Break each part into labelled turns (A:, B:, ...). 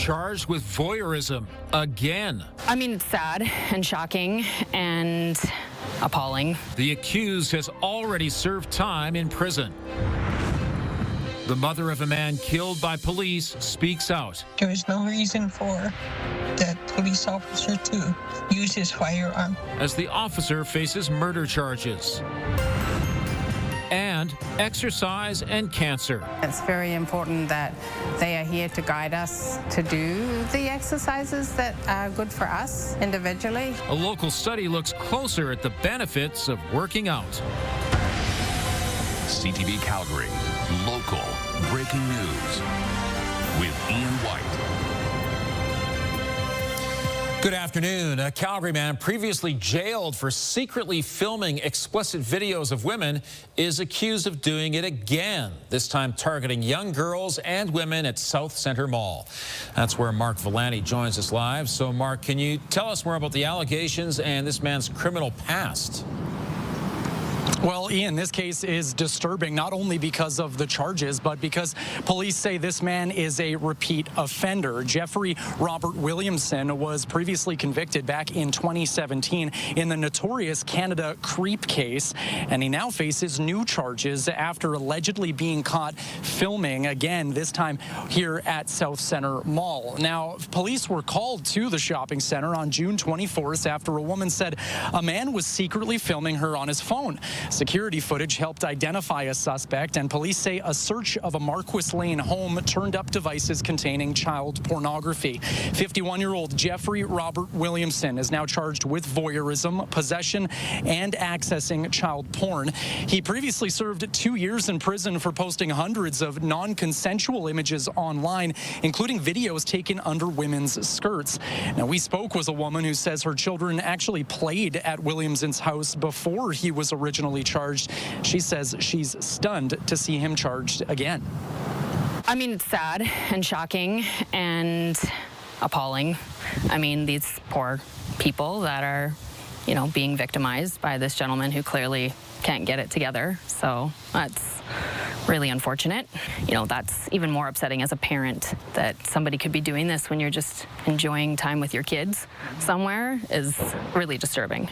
A: charged with voyeurism again.
B: I mean, it's sad and shocking and appalling.
A: The accused has already served time in prison. The mother of a man killed by police speaks out.
C: There is no reason for that police officer to use his firearm.
A: As the officer faces murder charges. And exercise and cancer.
D: It's very important that they are here to guide us to do the exercises that are good for us individually.
A: A local study looks closer at the benefits of working out.
E: CTV Calgary, local breaking news with Ian White.
A: Good afternoon. A Calgary man previously jailed for secretly filming explicit videos of women is accused of doing it again, this time targeting young girls and women at South Centre Mall. That's where Mark Villani joins us live. So, Mark, can you tell us more about the allegations and this man's criminal past?
F: Well, Ian, this case is disturbing not only because of the charges, but because police say this man is a repeat offender. Jeffrey Robert Williamson was previously convicted back in 2017 in the notorious Canada creep case, and he now faces new charges after allegedly being caught filming again, this time here at South Centre Mall. Now, police were called to the shopping center on June 24th after a woman said a man was secretly filming her on his phone. Security footage helped identify a suspect, and police say a search of a Marquis Lane home turned up devices containing child pornography. 51-year-old Jeffrey Robert Williamson is now charged with voyeurism, possession, and accessing child porn. He previously served 2 years in prison for posting hundreds of non-consensual images online, including videos taken under women's skirts. Now, we spoke with a woman who says her children actually played at Williamson's house before he was originally charged. She says she's stunned to see him charged again.
B: I mean, it's sad and shocking and appalling. I mean, these poor people that are, being victimized by this gentleman who clearly can't get it together. So that's really unfortunate. That's even more upsetting as a parent, that somebody could be doing this when you're just enjoying time with your kids somewhere, is really disturbing.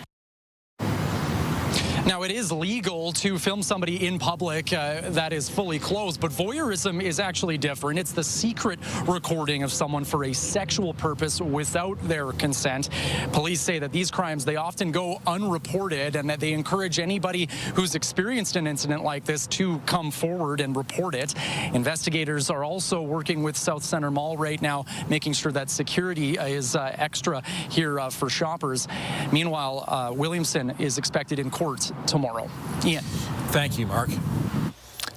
F: Now, it is legal to film somebody in public that is fully clothed, but voyeurism is actually different. It's the secret recording of someone for a sexual purpose without their consent. Police say that these crimes, they often go unreported, and that they encourage anybody who's experienced an incident like this to come forward and report it. Investigators are also working with South Centre Mall right now, making sure that security is extra here for shoppers. Meanwhile, Williamson is expected in court tomorrow. Ian.
A: Thank you, Mark.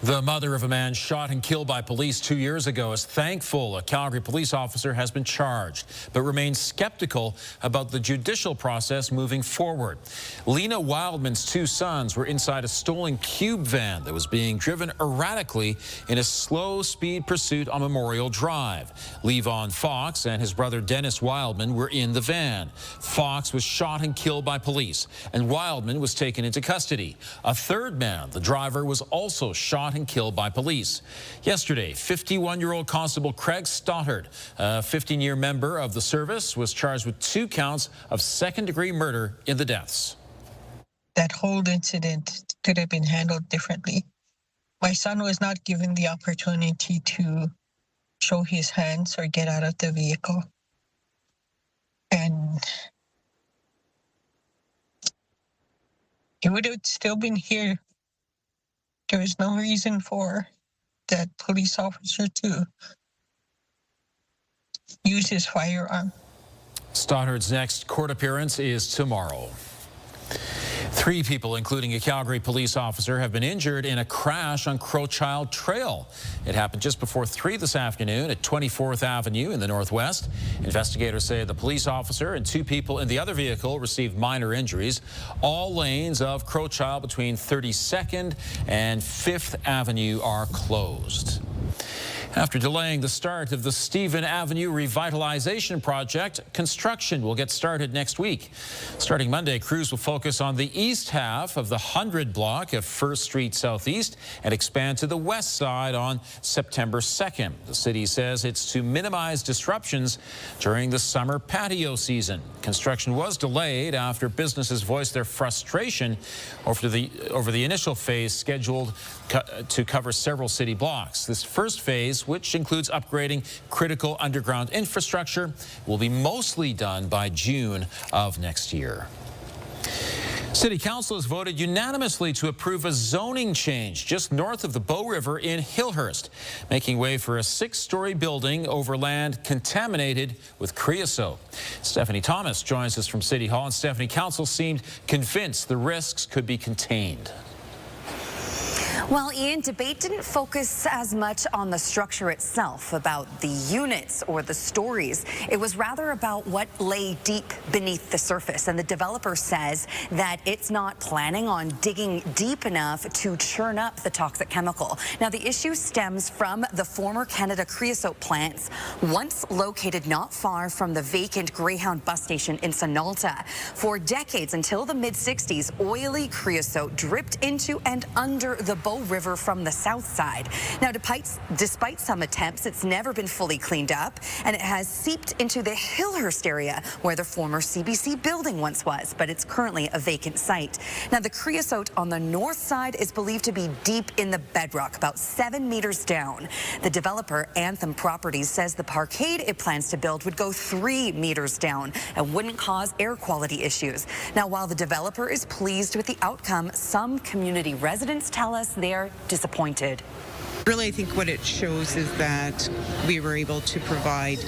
A: The mother of a man shot and killed by police 2 years ago is thankful a Calgary police officer has been charged, but remains skeptical about the judicial process moving forward. Lena Wildman's 2 sons were inside a stolen cube van that was being driven erratically in a slow-speed pursuit on Memorial Drive. Levon Fox and his brother Dennis Wildman were in the van. Fox was shot and killed by police, and Wildman was taken into custody. A third man, the driver, was also shot and killed by police. Yesterday, 51-year-old Constable Craig Stoddard, a 15-year member of the service, was charged with 2 counts of second-degree murder in the deaths.
C: That whole incident could have been handled differently. My son was not given the opportunity to show his hands or get out of the vehicle. And he would have still been here. There is no reason for that police officer to use his firearm.
A: Stoddard's next court appearance is tomorrow. 3 people, including a Calgary police officer, have been injured in a crash on Crowchild Trail. It happened just before 3 this afternoon at 24th Avenue in the Northwest. Investigators say the police officer and 2 people in the other vehicle received minor injuries. All lanes of Crowchild between 32nd and 5th Avenue are closed. After delaying the start of the Stephen Avenue revitalization project, construction will get started next week. Starting Monday, crews will focus on the east half of the 100 block of 1st Street Southeast and expand to the west side on September 2nd. The city says it's to minimize disruptions during the summer patio season. Construction was delayed after businesses voiced their frustration over the initial phase scheduled to cover several city blocks. This first phase, which includes upgrading critical underground infrastructure, will be mostly done by June of next year. City Council has voted unanimously to approve a zoning change just north of the Bow River in Hillhurst, making way for a 6-story building over land contaminated with creosote. Stephanie Thomas joins us from City Hall, and Stephanie, Council seemed convinced the risks could be contained.
G: Well, Ian, debate didn't focus as much on the structure itself, about the units or the stories. It was rather about what lay deep beneath the surface. And the developer says that it's not planning on digging deep enough to churn up the toxic chemical. Now, the issue stems from the former Canada creosote plants, once located not far from the vacant Greyhound bus station in Sunalta. For decades, until the mid-60s, oily creosote dripped into and under the Bow River from the south side. Now, despite some attempts, it's never been fully cleaned up, and it has seeped into the Hillhurst area where the former CBC building once was, but it's currently a vacant site. Now, the creosote on the north side is believed to be deep in the bedrock, about 7 meters down. The developer, Anthem Properties, says the parkade it plans to build would go 3 meters down and wouldn't cause air quality issues. Now, while the developer is pleased with the outcome, some community residents tell us they're disappointed.
H: Really, I think what it shows is that we were able to provide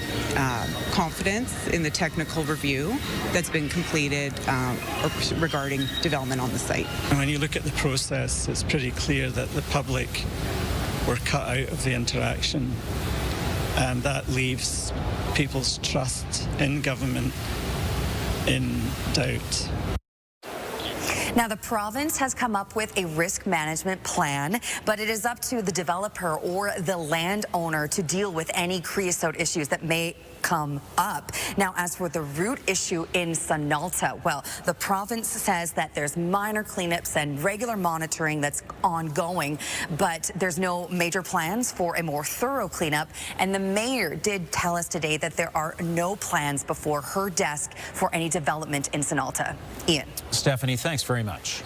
H: confidence in the technical review that's been completed regarding development on the site.
I: And when you look at the process, it's pretty clear that the public were cut out of the interaction, and that leaves people's trust in government in doubt.
G: Now, the province has come up with a risk management plan, but it is up to the developer or the landowner to deal with any creosote issues that may come up. Now, as for the root issue in Sunalta, well, the province says that there's minor cleanups and regular monitoring that's ongoing, but there's no major plans for a more thorough cleanup. And the mayor did tell us today that there are no plans before her desk for any development in Sunalta. Ian.
A: Stephanie, thanks very much.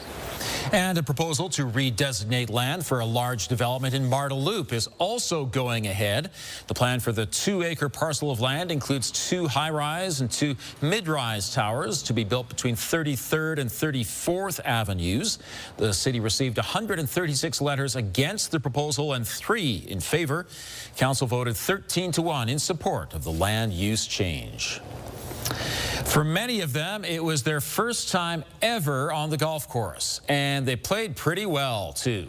A: And a proposal to redesignate land for a large development in Marda Loop is also going ahead. The plan for the 2-acre parcel of land includes 2 high-rise and 2 mid-rise towers to be built between 33rd and 34th Avenues. The city received 136 letters against the proposal and 3 in favor. Council voted 13-1 in support of the land use change. For many of them, it was their first time ever on the golf course, and they played pretty well, too.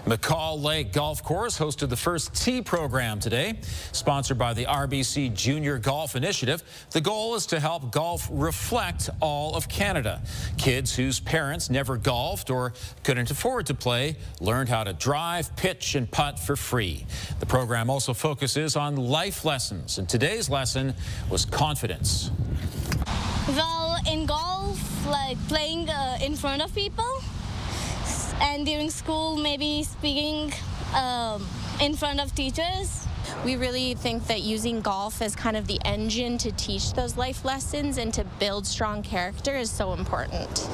A: McCall Lake Golf Course hosted the first tee program today, sponsored by the RBC Junior Golf Initiative. The goal is to help golf reflect all of Canada. Kids whose parents never golfed or couldn't afford to play learned how to drive, pitch, and putt for free. The program also focuses on life lessons, and today's lesson was confidence.
J: Well, in golf, like playing in front of people, and during school, maybe speaking in front of teachers.
K: We really think that using golf as kind of the engine to teach those life lessons and to build strong character is so important.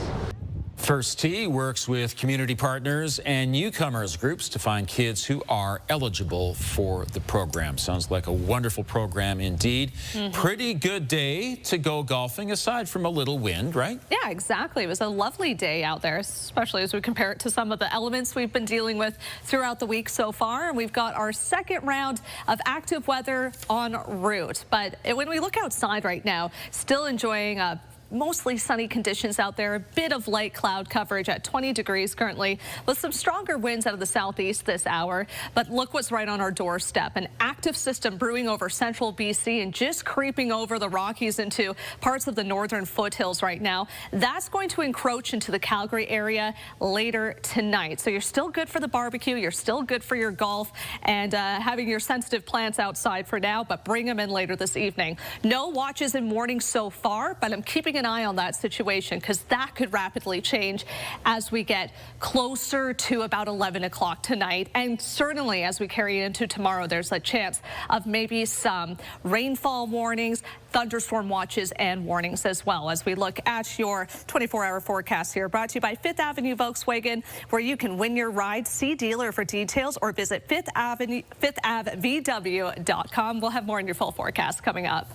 A: First Tee works with community partners and newcomers groups to find kids who are eligible for the program. Sounds like a wonderful program indeed. Pretty good day to go golfing aside from a little wind, right?
L: Yeah, exactly. It was a lovely day out there, especially as we compare it to some of the elements we've been dealing with throughout the week so far. And we've got our second round of active weather en route. But when we look outside right now, still enjoying a mostly sunny conditions out there. A bit of light cloud coverage at 20 degrees currently, with some stronger winds out of the southeast this hour. But look what's right on our doorstep. An active system brewing over central BC and just creeping over the Rockies into parts of the northern foothills right now. That's going to encroach into the Calgary area later tonight. So you're still good for the barbecue. You're still good for your golf and having your sensitive plants outside for now, but bring them in later this evening. No watches and warnings so far, but I'm keeping an eye on that situation because that could rapidly change as we get closer to about 11 o'clock tonight. And certainly as we carry into tomorrow, there's a chance of maybe some rainfall warnings, thunderstorm watches and warnings as well. As we look at your 24-hour forecast here, brought to you by 5th Avenue Volkswagen, where you can win your ride. See dealer for details or visit 5thAvVW.com. We'll have more in your full forecast coming up.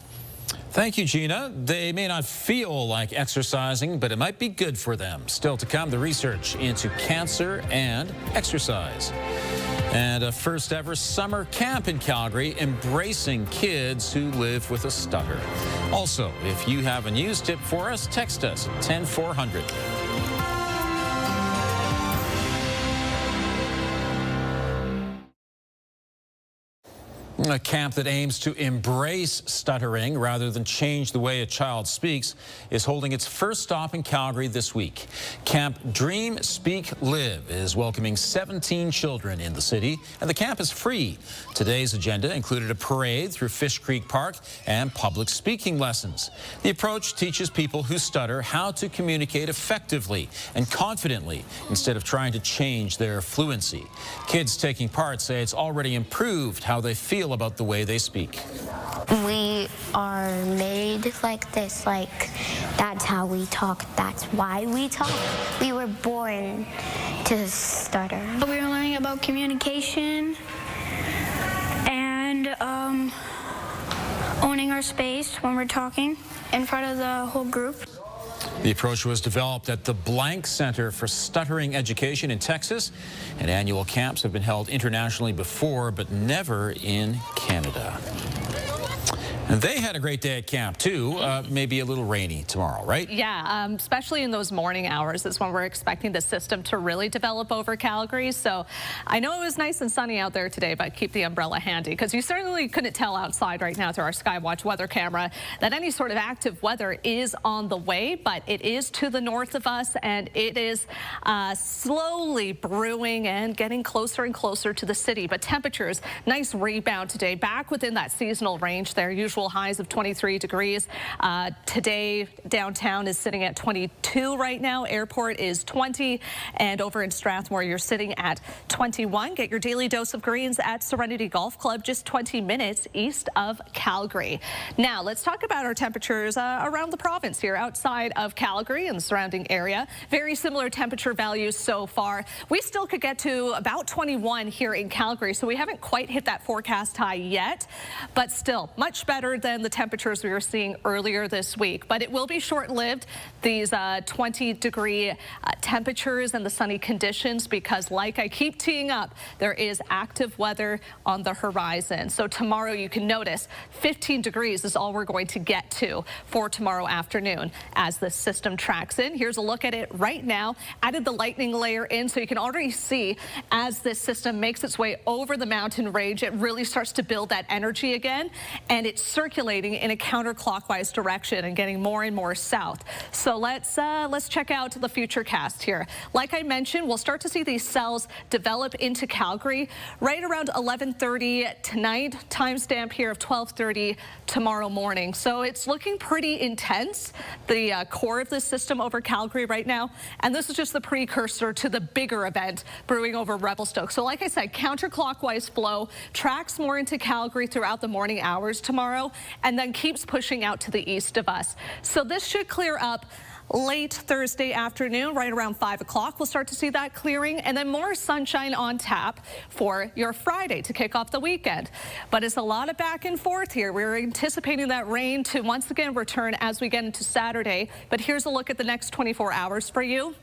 A: Thank you, Gina. They may not feel like exercising, but it might be good for them. Still to come, the research into cancer and exercise. And a first ever summer camp in Calgary, embracing kids who live with a stutter. Also, if you have a news tip for us, text us at 10400. A camp that aims to embrace stuttering rather than change the way a child speaks is holding its first stop in Calgary this week. Camp Dream, Speak, Live is welcoming 17 children in the city, and the camp is free. Today's agenda included a parade through Fish Creek Park and public speaking lessons. The approach teaches people who stutter how to communicate effectively and confidently instead of trying to change their fluency. Kids taking part say it's already improved how they feel about the way they speak.
M: We are made like this, like that's how we talk, that's why we talk. We were born to stutter.
N: We were learning about communication and owning our space when we're talking in front of the whole group.
A: The approach was developed at the Blank Center for Stuttering Education in Texas, and annual camps have been held internationally before, but never in Canada. And they had a great day at camp, too. Maybe a little rainy tomorrow, right?
L: Yeah, especially in those morning hours is when we're expecting the system to really develop over Calgary. So I know it was nice and sunny out there today, but keep the umbrella handy because you certainly couldn't tell outside right now through our Skywatch weather camera that any sort of active weather is on the way, but it is to the north of us and it is slowly brewing and getting closer and closer to the city. But temperatures, nice rebound today, back within that seasonal range there. Usual highs of 23 degrees. Today, downtown is sitting at 22 right now. Airport is 20. And over in Strathmore, you're sitting at 21. Get your daily dose of greens at Serenity Golf Club, just 20 minutes east of Calgary. Now, let's talk about our temperatures around the province here outside of Calgary and the surrounding area. Very similar temperature values so far. We still could get to about 21 here in Calgary, so we haven't quite hit that forecast high yet, but still much better than the temperatures we were seeing earlier this week. But it will be short-lived, these 20-degree temperatures and the sunny conditions, because like I keep teeing up, there is active weather on the horizon. So tomorrow you can notice 15 degrees is all we're going to get to for tomorrow afternoon as this system tracks in. Here's a look at it right now. Added the lightning layer in so you can already see as this system makes its way over the mountain range, it really starts to build that energy again, and it's circulating in a counterclockwise direction and getting more and more south. So let's check out the future cast here. Like I mentioned, we'll start to see these cells develop into Calgary right around 11:30 tonight. Timestamp here of 12:30 tomorrow morning. So it's looking pretty intense, the core of this system over Calgary right now. And this is just the precursor to the bigger event brewing over Revelstoke. So like I said, counterclockwise flow tracks more into Calgary throughout the morning hours tomorrow, and then keeps pushing out to the east of us. So this should clear up late Thursday afternoon, right around 5 o'clock. We'll start to see that clearing, and then more sunshine on tap for your Friday to kick off the weekend. But it's a lot of back and forth here. We're anticipating that rain to once again return as we get into Saturday. But here's a look at the next 24 hours for you.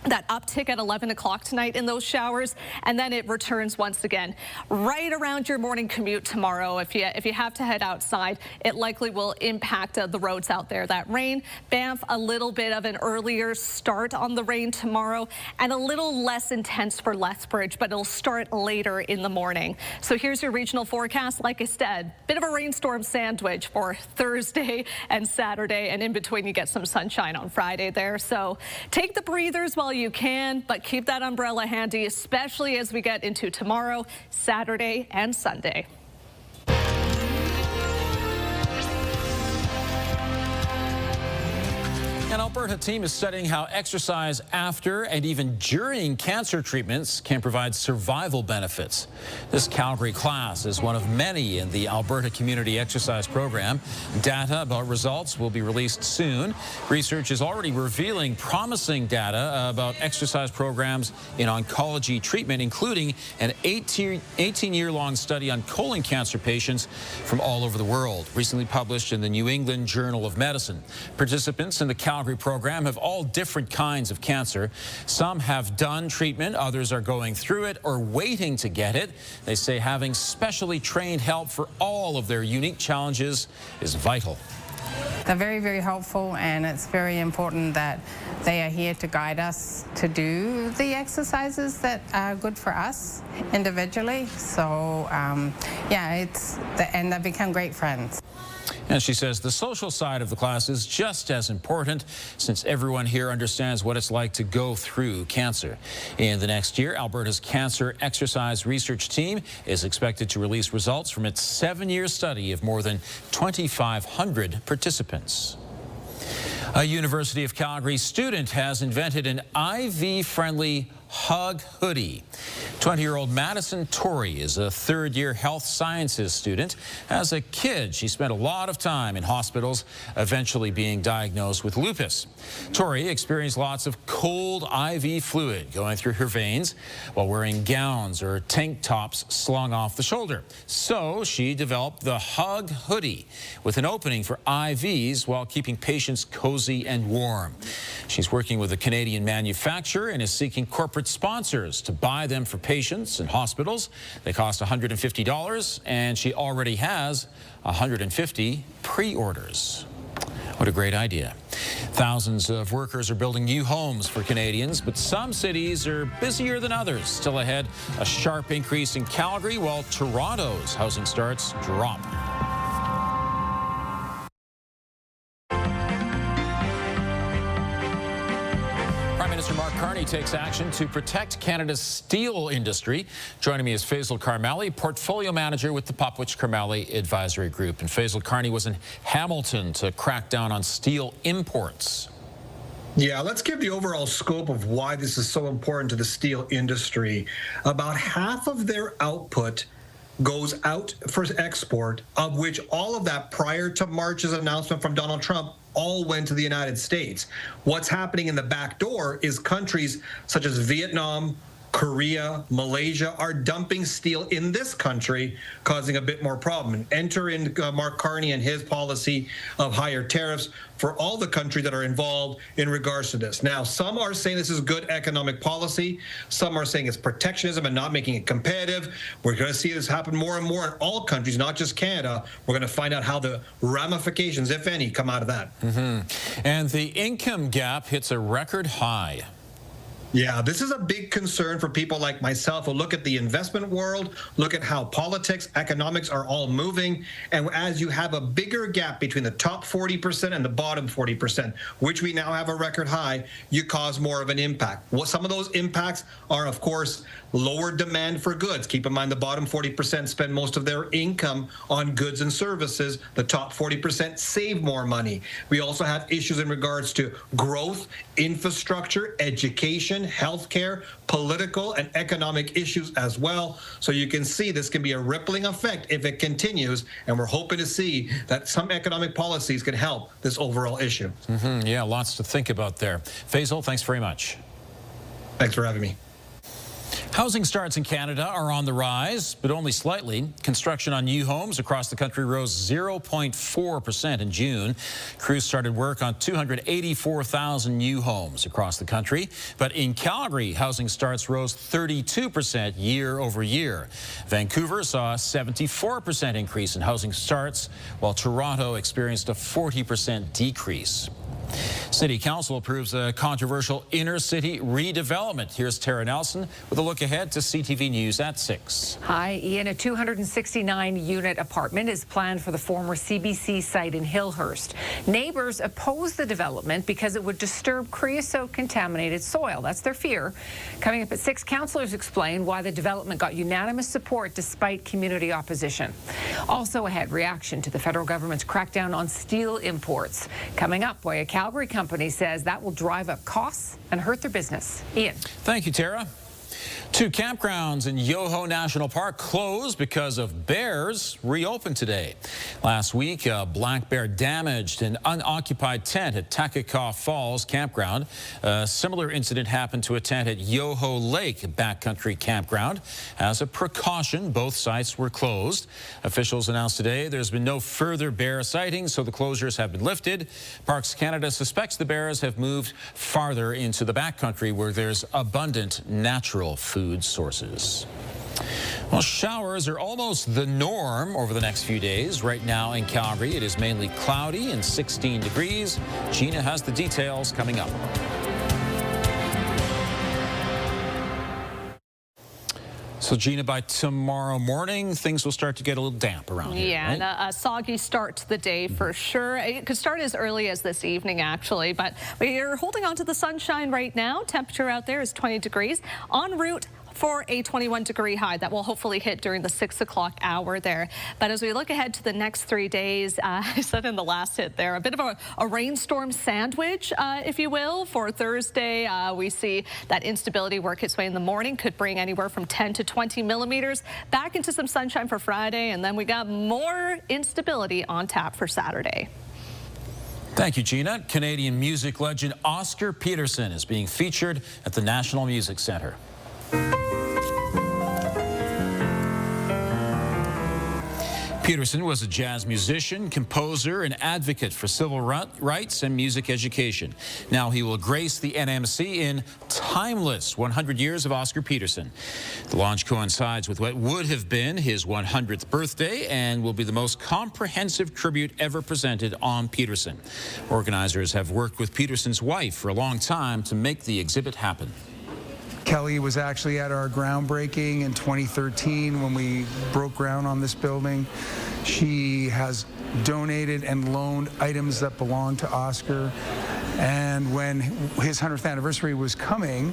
L: that uptick at 11 o'clock tonight in those showers, and then it returns once again right around your morning commute tomorrow. If you have to head outside, it likely will impact the roads out there. That rain, Banff, a little bit of an earlier start on the rain tomorrow and a little less intense for Lethbridge, but it'll start later in the morning. So here's your regional forecast. Like I said, bit of a rainstorm sandwich for Thursday and Saturday, and in between you get some sunshine on Friday there. So take the breathers while you can, but keep that umbrella handy, especially as we get into tomorrow, Saturday, and Sunday.
A: An Alberta team is studying how exercise after and even during cancer treatments can provide survival benefits. This Calgary class is one of many in the Alberta Community Exercise Program. Data about results will be released soon. Research is already revealing promising data about exercise programs in oncology treatment, including an 18-year-long study on colon cancer patients from all over the world, recently published in the New England Journal of Medicine. Participants in the Calgary program have all different kinds of cancer. Some have done treatment, others are going through it or waiting to get it. They say having specially trained help for all of their unique challenges is vital.
D: They're very, very helpful, and it's very important that they are here to guide us to do the exercises that are good for us individually. So, yeah, and they've become great friends.
A: And she says the social side of the class is just as important, since everyone here understands what it's like to go through cancer. In the next year, Alberta's Cancer Exercise Research Team is expected to release results from its 7-year study of more than 2,500 participants. A University of Calgary student has invented an IV-friendly hug hoodie. 20-year-old Madison Torrey is a third-year health sciences student. As a kid, she spent a lot of time in hospitals, eventually being diagnosed with lupus. Torrey experienced lots of cold IV fluid going through her veins while wearing gowns or tank tops slung off the shoulder. So she developed the hug hoodie with an opening for IVs while keeping patients cozy and warm. She's working with a Canadian manufacturer and is seeking corporate sponsors to buy them for patients and hospitals. They cost $150, and she already has 150 pre-orders. What a great idea. Thousands of workers are building new homes for Canadians, but some cities are busier than others. Still ahead, a sharp increase in Calgary, while Toronto's housing starts drop. Minister Mark Carney takes action to protect Canada's steel industry. Joining me is Faisal Karmali, Portfolio Manager with the Popwich Karmali Advisory Group. And Faisal, Carney was in Hamilton to crack down on steel imports.
O: Yeah, let's give the overall scope of why this is so important to the steel industry. About half of their output goes out for export, of which all of that prior to March's announcement from Donald Trump all went to the United States. What's happening in the back door is countries such as Vietnam, Korea, Malaysia are dumping steel in this country, causing a bit more problem. And enter in Mark Carney and his policy of higher tariffs for all the countries that are involved in regards to this. Now, some are saying this is good economic policy. Some are saying it's protectionism and not making it competitive. We're going to see this happen more and more in all countries, not just Canada. We're going to find out how the ramifications, if any, come out of that.
A: And the income gap hits a record high.
O: Yeah, this is a big concern for people like myself who look at the investment world, look at how politics, economics are all moving. And as you have a bigger gap between the top 40% and the bottom 40%, which we now have a record high, you cause more of an impact. Well, some of those impacts are, of course, lower demand for goods. Keep in mind the bottom 40% spend most of their income on goods and services. The top 40% save more money. We also have issues in regards to growth, infrastructure, education, healthcare, political and economic issues as well. So you can see this can be a rippling effect if it continues, and we're hoping to see that some economic policies can help this overall issue.
A: Yeah, lots to think about there. Faisal, thanks very much.
O: Thanks for having me.
A: Housing starts in Canada are on the rise, but only slightly. Construction on new homes across the country rose 0.4% in June. Crews started work on 284,000 new homes across the country. But in Calgary, housing starts rose 32% year over year. Vancouver saw a 74% increase in housing starts, while Toronto experienced a 40% decrease. City Council approves a controversial inner-city redevelopment. Here's Tara Nelson with a look ahead to CTV News at 6.
P: Hi, Ian. A 269-unit apartment is planned for the former CBC site in Hillhurst. Neighbors oppose the development because it would disturb creosote-contaminated soil. That's their fear. Coming up at 6, councillors explain why the development got unanimous support despite community opposition. Also ahead, reaction to the federal government's crackdown on steel imports. Coming up, why a Calgary company says that will drive up costs and hurt their business. Ian.
A: Thank you, Tara. 2 campgrounds in Yoho National Park closed because of bears reopened today. Last week, a black bear damaged an unoccupied tent at Takakaw Falls Campground. A similar incident happened to a tent at Yoho Lake Backcountry Campground. As a precaution, both sites were closed. Officials announced today there's been no further bear sightings, so the closures have been lifted. Parks Canada suspects the bears have moved farther into the backcountry where there's abundant natural food sources. Well, showers are almost the norm over the next few days. Right now in Calgary, it is mainly cloudy and 16 degrees. Gina has the details coming up. So, Gina, by tomorrow morning, things will start to get a little damp around here,
L: yeah,
A: right?
L: and a soggy start to the day for sure. It could start as early as this evening, actually, but we're holding on to the sunshine right now. Temperature out there is 20 degrees. En route for a 21-degree high that will hopefully hit during the 6 o'clock hour there. But as we look ahead to the next 3 days, I said in the last hit there, a bit of a rainstorm sandwich, if you will. For Thursday, we see that instability work its way in the morning, could bring anywhere from 10 to 20 millimeters. Back into some sunshine for Friday, and then we got more instability on tap for Saturday.
A: Thank you, Gina. Canadian music legend Oscar Peterson is being featured at the National Music Centre. Peterson was a jazz musician, composer, and advocate for civil rights and music education. Now he will grace the NMC in Timeless 100 Years of Oscar Peterson. The launch coincides with what would have been his 100th birthday and will be the most comprehensive tribute ever presented on Peterson. Organizers have worked with Peterson's wife for a long time to make the exhibit happen.
Q: Kelly was actually at our groundbreaking in 2013 when we broke ground on this building. She has donated and loaned items that belong to Oscar. And when his 100th anniversary was coming,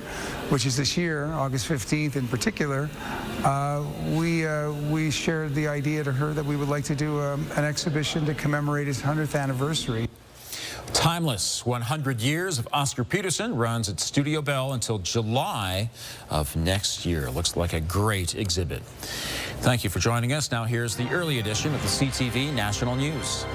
Q: which is this year, August 15th in particular, we shared the idea to her that we would like to do an exhibition to commemorate his 100th anniversary.
A: Timeless 100 Years of Oscar Peterson runs at Studio Bell until July of next year. Looks like a great exhibit. Thank you for joining us. Now here's the early edition of the CTV National News.